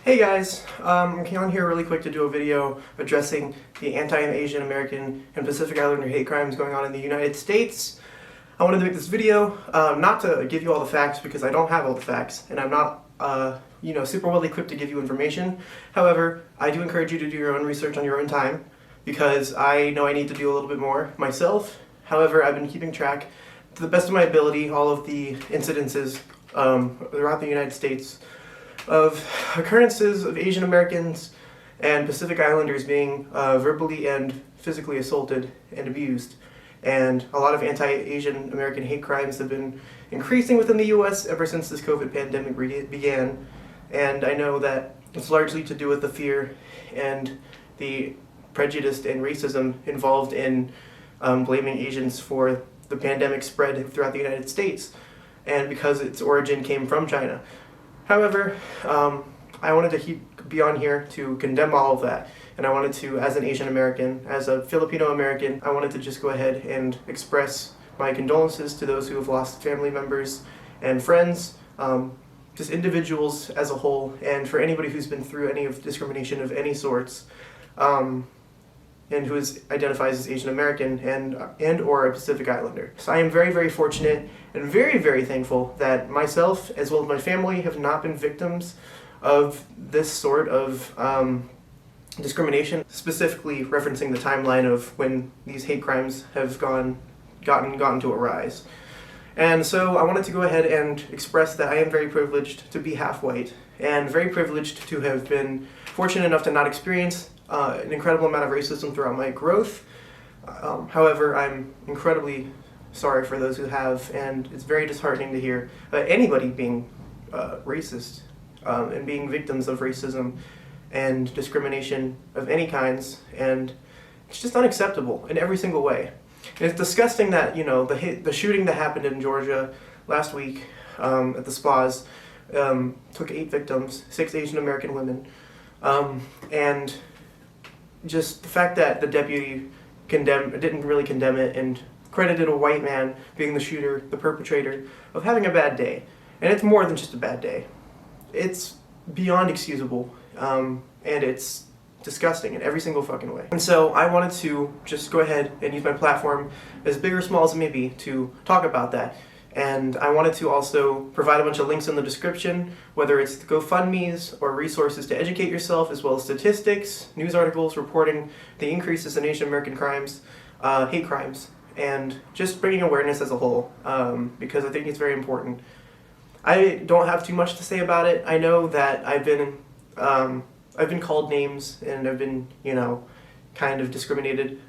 Hey guys, I'm on here really quick to do a video addressing the anti-Asian American and Pacific Islander hate crimes going on in the United States. I wanted to make this video not to give you all the facts because I don't have all the facts and I'm not super well equipped to give you information. However, I do encourage you to do your own research on your own time because I know I need to do a little bit more myself. However, I've been keeping track to the best of my ability all of the incidences throughout the United States of occurrences of Asian Americans and Pacific Islanders being verbally and physically assaulted and abused. And a lot of anti-Asian American hate crimes have been increasing within the U.S. ever since this COVID pandemic began. And I know that it's largely to do with the fear and the prejudice and racism involved in blaming Asians for the pandemic spread throughout the United States, and because its origin came from China. However, I wanted to be on here to condemn all of that, and I wanted to, as an Asian American, as a Filipino American, I wanted to just go ahead and express my condolences to those who have lost family members and friends, just individuals as a whole, and for anybody who's been through any of discrimination of any sorts, and who identifies as Asian American and or a Pacific Islander. So I am very, very fortunate and very, very thankful that myself, as well as my family, have not been victims of this sort of discrimination, specifically referencing the timeline of when these hate crimes have gotten to a rise. And so I wanted to go ahead and express that I am very privileged to be half white, and very privileged to have been fortunate enough to not experience an incredible amount of racism throughout my growth. However, I'm incredibly sorry for those who have, and it's very disheartening to hear anybody being racist and being victims of racism and discrimination of any kinds, and it's just unacceptable in every single way. And it's disgusting that, the shooting that happened in Georgia last week at the spas took 8 victims, 6 Asian American women, and just the fact that the deputy didn't really condemn it and credited a white man being the shooter, the perpetrator, of having a bad day. And it's more than just a bad day. It's beyond excusable, and it's disgusting in every single fucking way. And so I wanted to just go ahead and use my platform, as big or small as it may be, to talk about that. And I wanted to also provide a bunch of links in the description, whether it's GoFundMes or resources to educate yourself, as well as statistics, news articles reporting the increases in Asian American crimes, hate crimes, and just bringing awareness as a whole, because I think it's very important. I don't have too much to say about it. I know that I've been called names and I've been, kind of discriminated.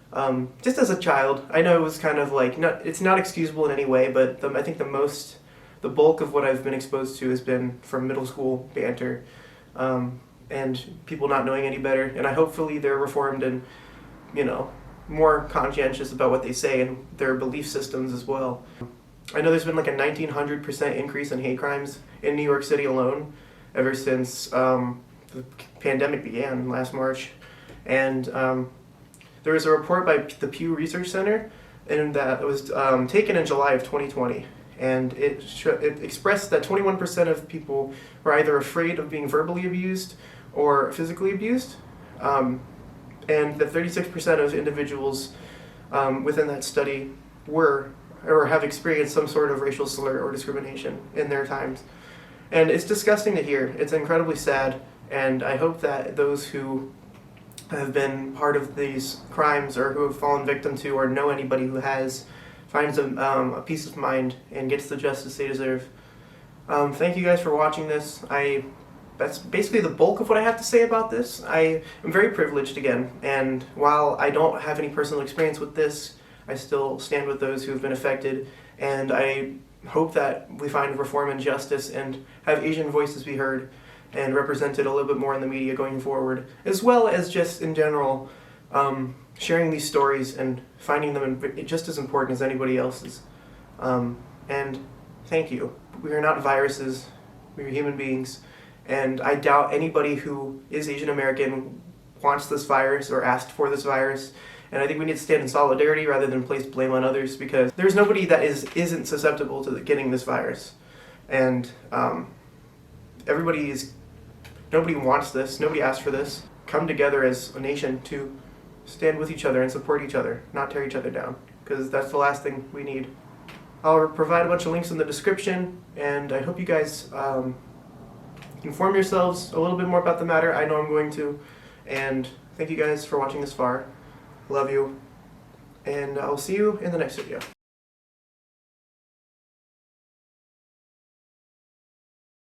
Just as a child, I know it was kind of like, it's not excusable in any way, but I think the bulk of what I've been exposed to has been from middle school banter, and people not knowing any better, and hopefully they're reformed and, more conscientious about what they say and their belief systems as well. I know there's been like a 1900% increase in hate crimes in New York City alone ever since the pandemic began last March. And there was a report by the Pew Research Center, and that was taken in July of 2020, and it expressed that 21% of people were either afraid of being verbally abused or physically abused, and that 36% of individuals within that study were or have experienced some sort of racial slur or discrimination in their times. And it's disgusting to hear. It's incredibly sad, and I hope that those who have been part of these crimes or who have fallen victim to or know anybody who has finds a peace of mind and gets the justice they deserve. Thank you guys for watching this. That's basically the bulk of what I have to say about this. I am very privileged again, and while I don't have any personal experience with this, I still stand with those who have been affected, and I hope that we find reform and justice and have Asian voices be heard and represented a little bit more in the media going forward, as well as just in general sharing these stories and finding them just as important as anybody else's. And thank you. We are not viruses, we are human beings, and I doubt anybody who is Asian American wants this virus or asked for this virus. And I think we need to stand in solidarity rather than place blame on others, because there's nobody that isn't susceptible to getting this virus. And everybody is Nobody wants this. Nobody asked for this. Come together as a nation to stand with each other and support each other, not tear each other down, because that's the last thing we need. I'll provide a bunch of links in the description, and I hope you guys inform yourselves a little bit more about the matter. I know I'm going to. And thank you guys for watching this far. Love you. And I'll see you in the next video.